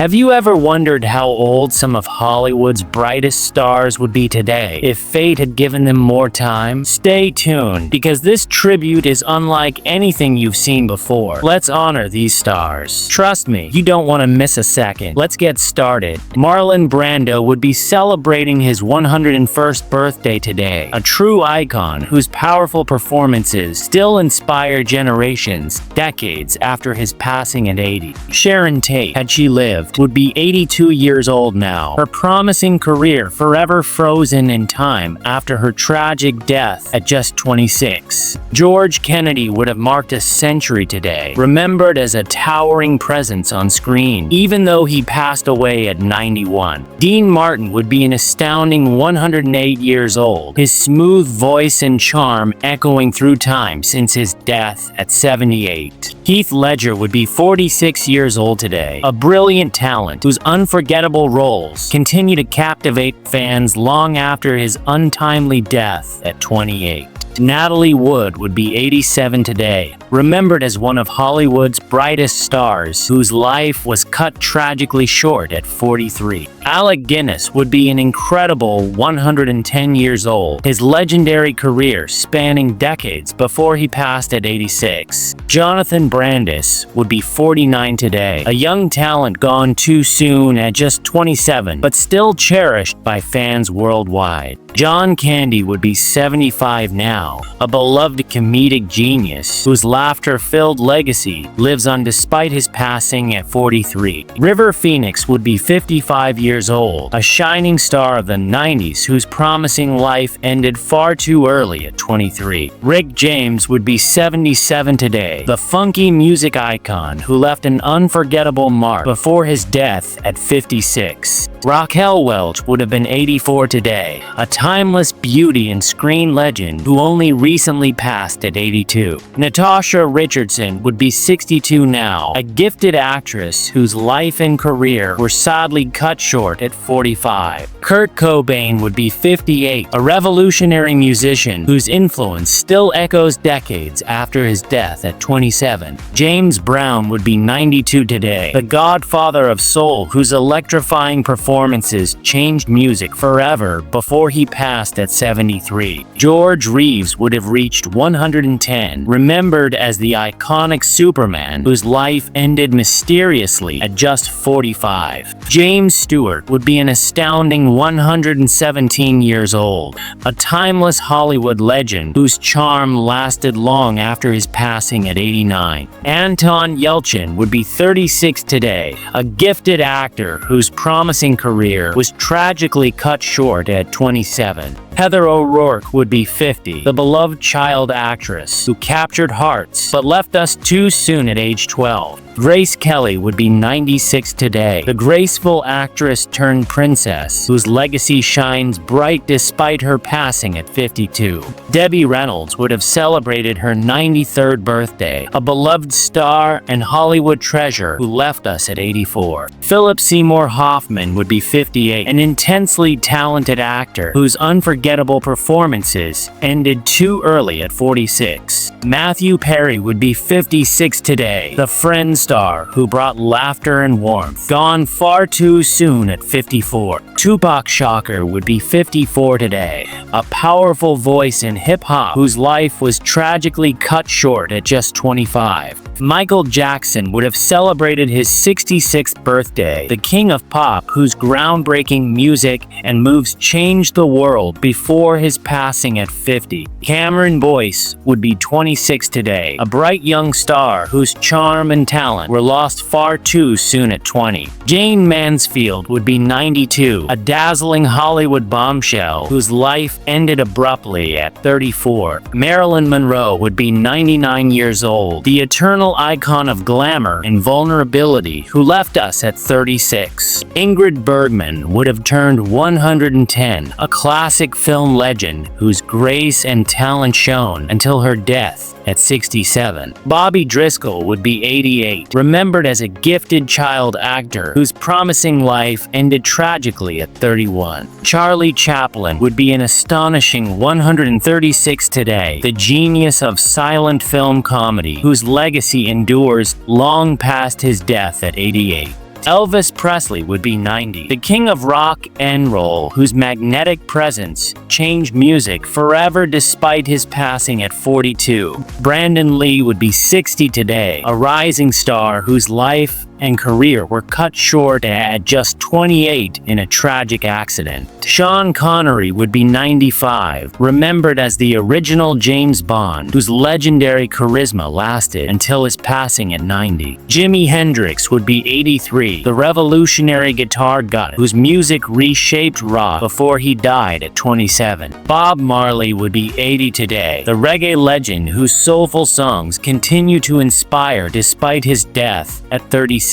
Have you ever wondered how old some of Hollywood's brightest stars would be today if fate had given them more time? Stay tuned, because this tribute is unlike anything you've seen before. Let's honor these stars. Trust me, you don't want to miss a second. Let's get started. Marlon Brando would be celebrating his 101st birthday today, a true icon whose powerful performances still inspire generations, decades after his passing at 80. Sharon Tate, had she lived, would be 82 years old now, her promising career forever frozen in time after her tragic death at just 26. George Kennedy would have marked a century today, remembered as a towering presence on screen, even though he passed away at 91. Dean Martin would be an astounding 108 years old, his smooth voice and charm echoing through time since his death at 78. Heath Ledger would be 46 years old today, a brilliant talent whose unforgettable roles continue to captivate fans long after his untimely death at 28. Natalie Wood would be 87 today, remembered as one of Hollywood's brightest stars whose life was cut tragically short at 43. Alec Guinness would be an incredible 110 years old, his legendary career spanning decades before he passed at 86. Jonathan Brandis would be 49 today, a young talent gone too soon at just 27, but still cherished by fans worldwide. John Candy would be 75 now, a beloved comedic genius whose laughter-filled legacy lives on despite his passing at 43. River Phoenix would be 55 years old, a shining star of the 90s whose promising life ended far too early at 23. Rick James would be 77 today, the funky music icon who left an unforgettable mark before his death at 56. Raquel Welch would have been 84 today, a timeless beauty and screen legend who only recently passed at 82. Natasha Richardson would be 62 now, a gifted actress whose life and career were sadly cut short at 45. Kurt Cobain would be 58, a revolutionary musician whose influence still echoes decades after his death at 27. James Brown would be 92 today, the godfather of soul whose electrifying performances changed music forever before he passed at 73. George Reeves would have reached 110, remembered as the iconic Superman whose life ended mysteriously at just 45. James Stewart would be an astounding 117 years old, a timeless Hollywood legend whose charm lasted long after his passing at 89. Anton Yelchin would be 36 today, a gifted actor whose promising career was tragically cut short at 27. Heather O'Rourke would be 50, the beloved child actress who captured hearts but left us too soon at age 12. Grace Kelly would be 96 today, the graceful actress turned princess whose legacy shines bright despite her passing at 52. Debbie Reynolds would have celebrated her 93rd birthday, a beloved star and Hollywood treasure who left us at 84. Philip Seymour Hoffman would be 58, an intensely talented actor whose unforgettable performances ended too early at 46. Matthew Perry would be 56 today, the Friends star who brought laughter and warmth, gone far too soon at 54. Tupac Shakur would be 54 today, a powerful voice in hip-hop whose life was tragically cut short at just 25. Michael Jackson would have celebrated his 66th birthday, the king of pop whose groundbreaking music and moves changed the world before his passing at 50. Cameron Boyce would be 26 today, a bright young star whose charm and talent were lost far too soon at 20. Jane Mansfield would be 92, a dazzling Hollywood bombshell whose life ended abruptly at 34. Marilyn Monroe would be 99 years old, the eternal icon of glamour and vulnerability who left us at 36. Ingrid Bergman would have turned 110, a classic film legend whose grace and talent shone until her death at 67. Bobby Driscoll would be 88, remembered as a gifted child actor whose promising life ended tragically at 31. Charlie Chaplin would be an astonishing 136 today, the genius of silent film comedy whose legacy endures long past his death at 88. Elvis Presley would be 90. The king of rock and roll, whose magnetic presence changed music forever despite his passing at 42. Brandon Lee would be 60 today, a rising star whose life and career were cut short at just 28 in a tragic accident. Sean Connery would be 95, remembered as the original James Bond, whose legendary charisma lasted until his passing at 90. Jimi Hendrix would be 83, the revolutionary guitar god whose music reshaped rock before he died at 27. Bob Marley would be 80 today, the reggae legend whose soulful songs continue to inspire despite his death at 36.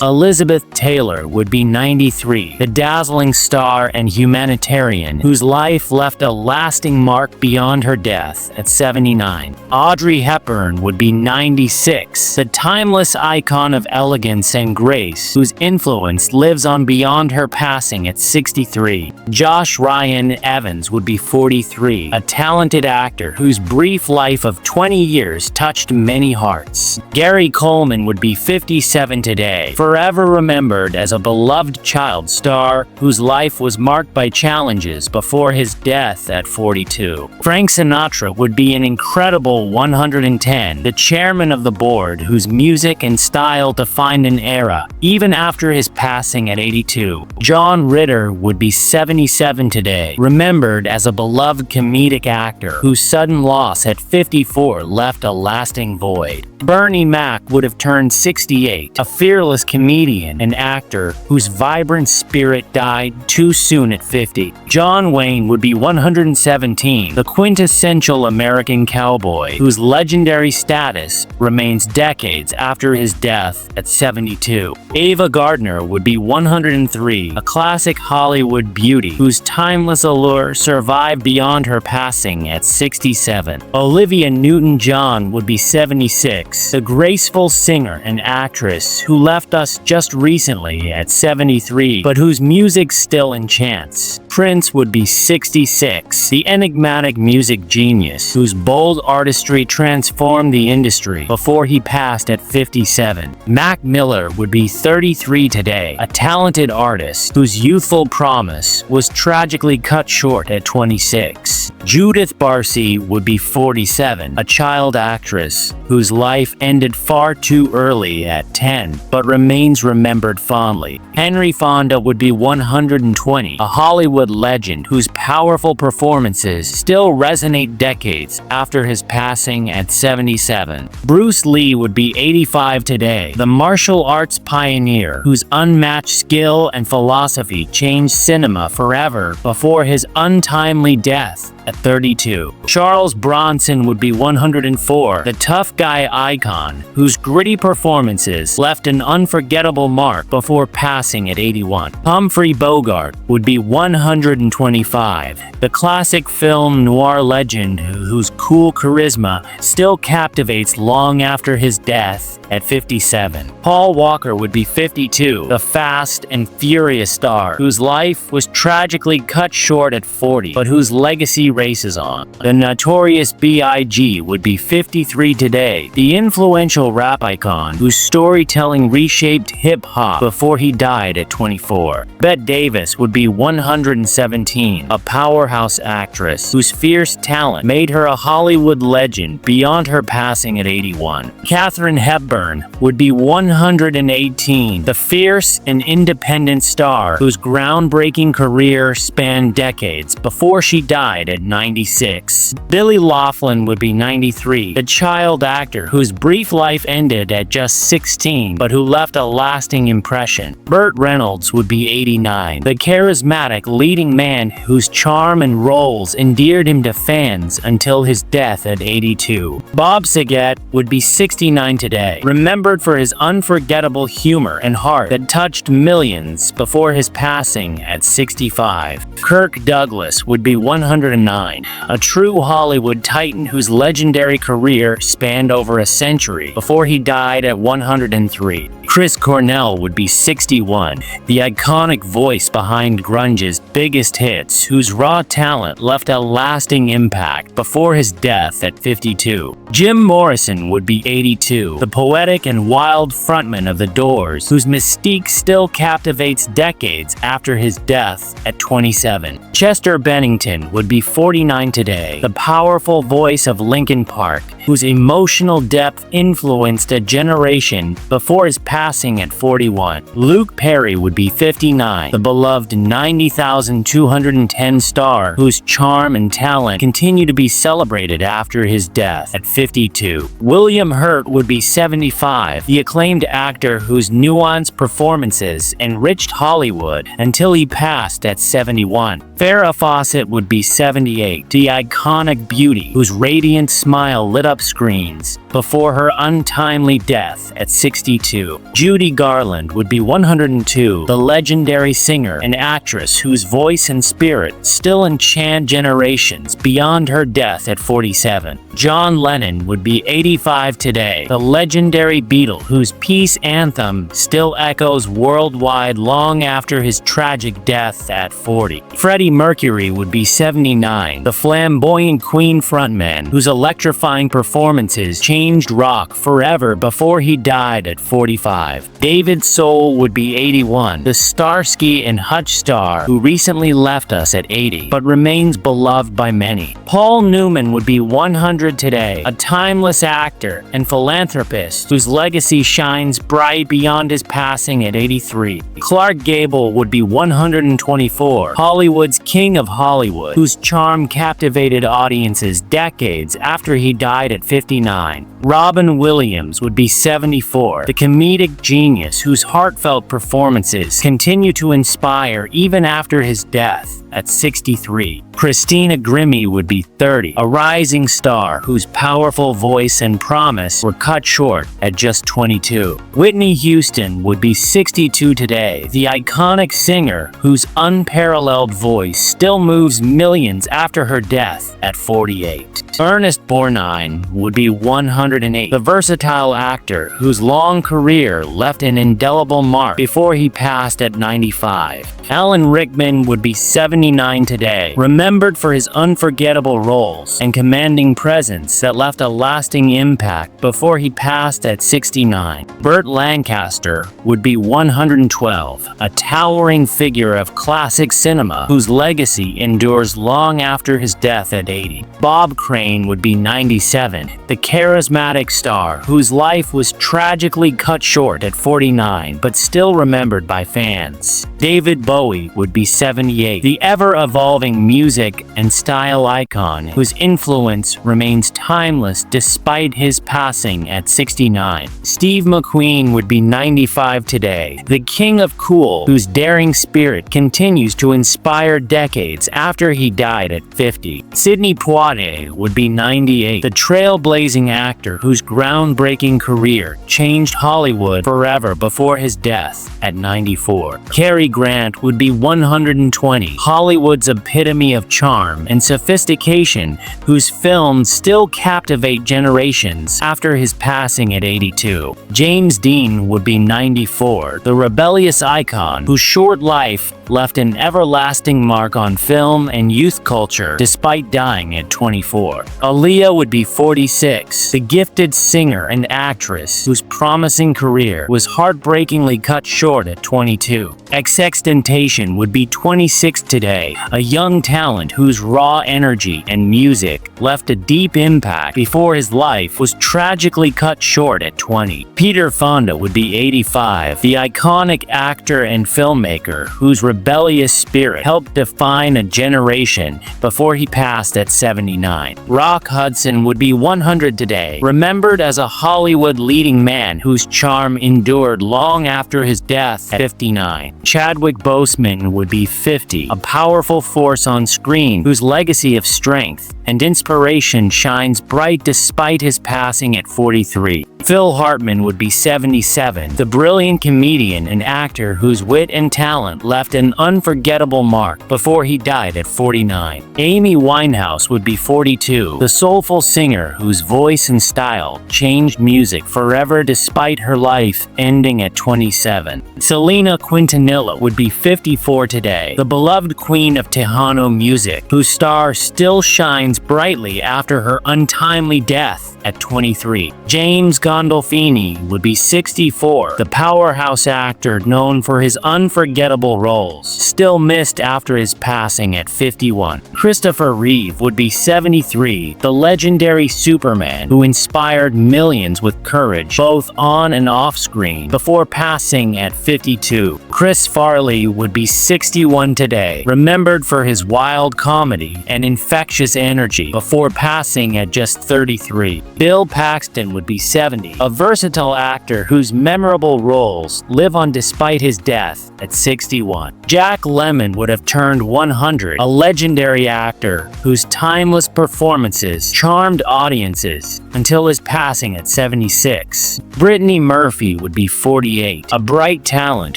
Elizabeth Taylor would be 93, the dazzling star and humanitarian whose life left a lasting mark beyond her death at 79. Audrey Hepburn would be 96, the timeless icon of elegance and grace whose influence lives on beyond her passing at 63. Josh Ryan Evans would be 43, a talented actor whose brief life of 20 years touched many hearts. Gary Coleman would be 57 today, forever remembered as a beloved child star whose life was marked by challenges before his death at 42. Frank Sinatra would be an incredible 110, the chairman of the board whose music and style defined an era, even after his passing at 82. John Ritter would be 77 today, remembered as a beloved comedic actor whose sudden loss at 54 left a lasting void. Bernie Mac would have turned 68, a fearless comedian and actor whose vibrant spirit died too soon at 50. John Wayne would be 117, the quintessential American cowboy whose legendary status remains decades after his death at 72. Ava Gardner would be 103, a classic Hollywood beauty whose timeless allure survived beyond her passing at 67. Olivia Newton-John would be 76, the graceful singer and actress who left us just recently at 73, but whose music still enchants. Prince would be 66, the enigmatic music genius whose bold artistry transformed the industry before he passed at 57. Mac Miller would be 33 today, a talented artist whose youthful promise was tragically cut short at 26. Judith Barcy would be 47, a child actress whose life ended far too early at 10, but remains remembered fondly. Henry Fonda would be 120, a Hollywood legend whose powerful performances still resonate decades after his passing at 77. Bruce Lee would be 85 today, the martial arts pioneer whose unmatched skill and philosophy changed cinema forever before his untimely death at 32. Charles Bronson would be 104, the tough guy icon whose gritty performances left an unforgettable mark before passing at 81. Humphrey Bogart would be 125, the classic film noir legend whose cool charisma still captivates long after his death at 57. Paul Walker would be 52, the fast and furious star whose life was tragically cut short at 40, but whose legacy races on. The Notorious B.I.G. would be 53 today, the influential rap icon whose storytelling reshaped hip-hop before he died at 24. Bette Davis would be 117, a powerhouse actress whose fierce talent made her a Hollywood legend beyond her passing at 81. Katharine Hepburn would be 118, the fierce and independent star whose groundbreaking career spanned decades before she died at 96. Billy Laughlin would be 93, the child actor whose brief life ended at just 16, but who left a lasting impression. Burt Reynolds would be 89, the charismatic leading man whose charm and roles endeared him to fans until his death at 82. Bob Saget would be 69 today, remembered for his unforgettable humor and heart that touched millions before his passing at 65. Kirk Douglas would be 109, a true Hollywood titan whose legendary career spanned over a century before he died at 103. Chris Cornell would be 61, the iconic voice behind grunge's biggest hits, whose raw talent left a lasting impact before his death at 52. Jim Morrison would be 82, the poetic and wild frontman of The Doors, whose mystique still captivates decades after his death at 27. Chester Bennington would be 49 today, the powerful voice of Linkin Park, whose emotional depth influenced a generation before his passing at 41. Luke Perry would be 59, the beloved 90,210 star whose charm and talent continue to be celebrated after his death at 52. William Hurt would be 75, the acclaimed actor whose nuanced performances enriched Hollywood until he passed at 71. Farrah Fawcett would be 78, the iconic beauty whose radiant smile lit up screens before her untimely death at 62. Judy Garland would be 102, the legendary singer and actress whose voice and spirit still enchant generations beyond her death at 47. John Lennon would be 85 today, the legendary Beatle whose peace anthem still echoes worldwide long after his tragic death at 40. Freddie Mercury would be 79, the flamboyant Queen frontman whose electrifying performances changed rock forever before he died at 45. David Soul would be 81, the Starsky and Hutch star who recently left us at 80, but remains beloved by many. Paul Newman would be 100 today, a timeless actor and philanthropist whose legacy shines bright beyond his passing at 83. Clark Gable would be 124, Hollywood's king of Hollywood, whose charm captivated audiences decades after he died at 59. Robin Williams would be 74, the comedic genius whose heartfelt performances continue to inspire even after his death at 63. Christina Grimmie would be 30, a rising star whose powerful voice and promise were cut short at just 22. Whitney Houston would be 62 today, the iconic singer whose unparalleled voice still moves millions after her death at 48. Ernest Borgnine would be 108, the versatile actor whose long career left an indelible mark before he passed at 95. Alan Rickman would be 79 today, remembered for his unforgettable roles and commanding presence that left a lasting impact before he passed at 69. Burt Lancaster would be 112, a towering figure of classic cinema whose legacy endures long after his death at 80. Bob Crane would be 97, the charismatic star whose life was tragically cut short at 49 but still remembered by fans. David Bowie would be 78, the ever-evolving music and style icon whose influence remains timeless despite his passing at 69. Steve McQueen would be 95 today, the king of cool whose daring spirit continues to inspire decades after he died at 50. Sidney Poitier would be 98, the trailblazing actor whose groundbreaking career changed Hollywood forever before his death at 94. Cary Grant would be 120, Hollywood's epitome of charm and sophistication whose films still captivate generations after his passing at 82. James Dean would be 94, the rebellious icon whose short life left an everlasting mark on film and youth culture despite dying at 24. Aaliyah would be 46, the gifted singer and actress whose promising career was heartbreakingly cut short at 22. XXXTentacion would be 26 today, a young talent whose raw energy and music left a deep impact before his life was tragically cut short at 20. Peter Fonda would be 85, the iconic actor and filmmaker whose rebellious spirit helped define a generation before he passed at 79. Rock Hudson would be 100 today, remembered as a Hollywood leading man whose charm endured long after his death at 59. Chadwick Boseman would be 50, a powerful force on screen whose legacy of strength and inspiration shines bright despite his passing at 43. Phil Hartman would be 77, the brilliant comedian and actor whose wit and talent left an unforgettable mark before he died at 49. Amy Winehouse would be 42, the soulful singer whose voice and style changed music forever despite her life ending at 27. Selena Quintanilla would be 54 today, the beloved queen of Tejano music, whose star still shines brightly after her untimely death at 23. James Gandolfini would be 64, the powerhouse actor known for his unforgettable roles, still missed after his passing at 51. Christopher Reeve would be 73, the legendary Superman who inspired millions with courage both on and off screen before passing at 52. Chris Farley would be 61 today, remembered for his wild comedy and infectious energy before passing at just 33. Bill Paxton would be 70, a versatile actor whose memorable roles live on despite his death at 61. Jack Lemmon would have turned 100, a legendary actor whose timeless performances charmed audiences until his passing at 76. Brittany Murphy would be 48, a bright talent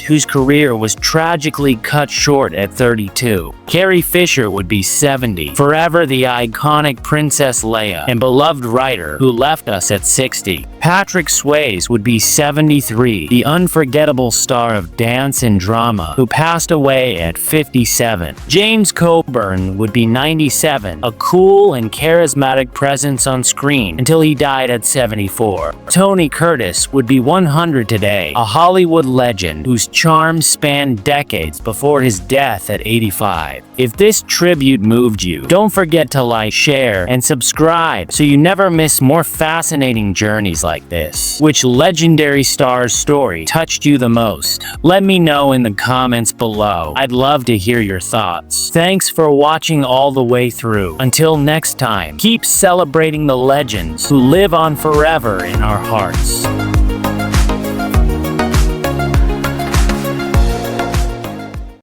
whose career was tragically cut short at 32. Carrie Fisher would be 70, forever the iconic Princess Leia and beloved writer who left us at 60. Patrick Swayze would be 73, the unforgettable star of dance and drama who passed away at 57. James Coburn would be 97, a cool and charismatic presence on screen until he died at 74. Tony Curtis would be 100 today, a Hollywood legend whose charm spanned decades before his death at 85. If this tribute moved you, don't forget to like, share, and subscribe so you never miss more fascinating journeys like this. Which legendary star's story touched you the most? Let me know in the comments below. I'd love to hear your thoughts. Thanks for watching all the way through. Until next time, keep celebrating the legends who live on forever in our hearts.